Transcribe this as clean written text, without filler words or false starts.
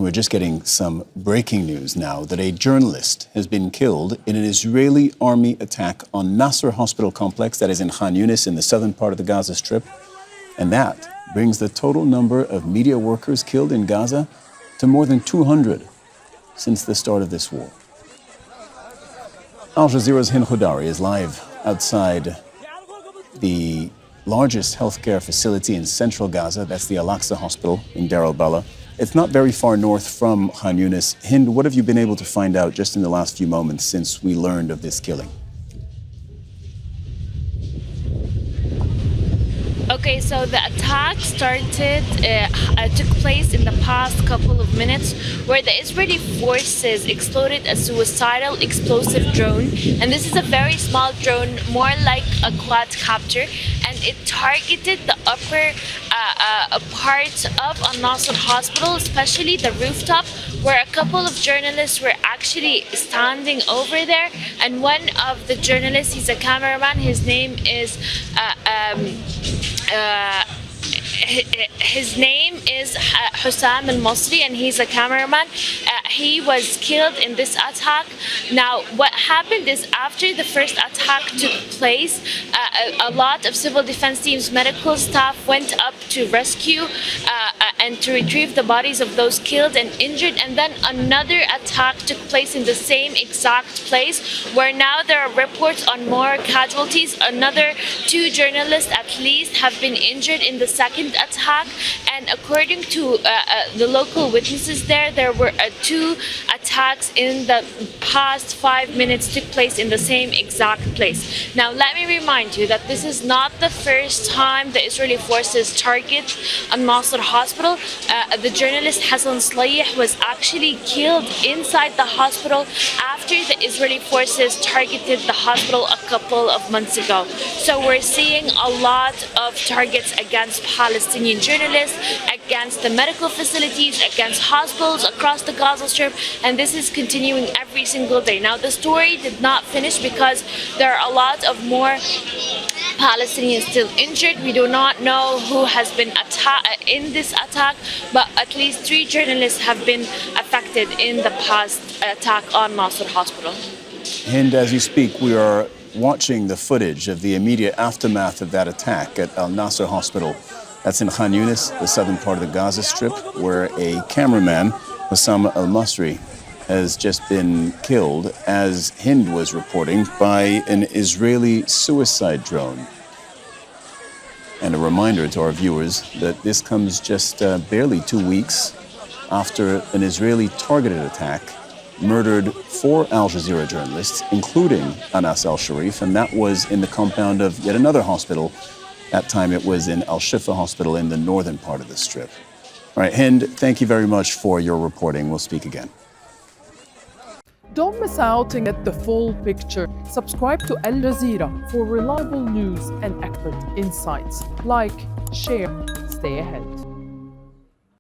We're just getting some breaking news now that a journalist has been killed in an Israeli army attack on Nasser Hospital Complex, that is in Khan Younis in the southern part of the Gaza Strip. And that brings the total number of media workers killed in Gaza to more than 200 since the start of this war. Al Jazeera's Hind Khoudary is live outside the largest healthcare facility in central Gaza. That's the Al-Aqsa Hospital in Deir el-Balah. It's not very far north from Khan Younis. Hind, what have you been able to find out just in the last few moments since we learned of this killing? Okay, so the attack took place in the past couple of minutes, where the Israeli forces exploded a suicidal explosive drone. And this is a very small drone, more like a quadcopter, and it targeted the upper part of Al-Nasser Hospital, especially the rooftop, where a couple of journalists were actually standing over there. And one of the journalists, he's a cameraman, his name is Hussam al-Masri, and he's a cameraman. He was killed in this attack. Now, what happened is, after the first attack took place, a lot of civil defense teams, medical staff went up to rescue and to retrieve the bodies of those killed and injured. And then another attack took place in the same exact place, where now there are reports on more casualties. Another 2 journalists at least have been injured in the second attack. And according to the local witnesses there were 2 attacks in the past 5 minutes took place in the same exact place. Now, let me remind you that this is not the first time the Israeli forces target Al-Nasser Hospital. The journalist Hassan Slayih was actually killed inside the hospital after the Israeli forces targeted the hospital a couple of months ago. So we're seeing a lot of targets against Palestinian journalists, against the medical facilities, against hospitals across the Gaza Strip, and this is continuing every single day. Now, the story did not finish, because there are a lot of more Palestinians still injured. We do not know who has been in this attack, but at least 3 journalists have been affected in the past attack on Nasser Hospital. Hind, as you speak, we are watching the footage of the immediate aftermath of that attack at Al-Nasser Hospital. That's in Khan Younis, the southern part of the Gaza Strip, where a cameraman, Hussam al-Masri, has just been killed, as Hind was reporting, by an Israeli suicide drone. And a reminder to our viewers that this comes just barely 2 weeks after an Israeli targeted attack murdered 4 Al Jazeera journalists, including Anas al-Sharif, and that was in the compound of yet another hospital. That time it was in Al-Shifa Hospital in the northern part of the Strip. All right, Hind, thank you very much for your reporting. We'll speak again. Don't miss out and get the full picture. Subscribe to Al Jazeera for reliable news and expert insights. Like, share, stay ahead.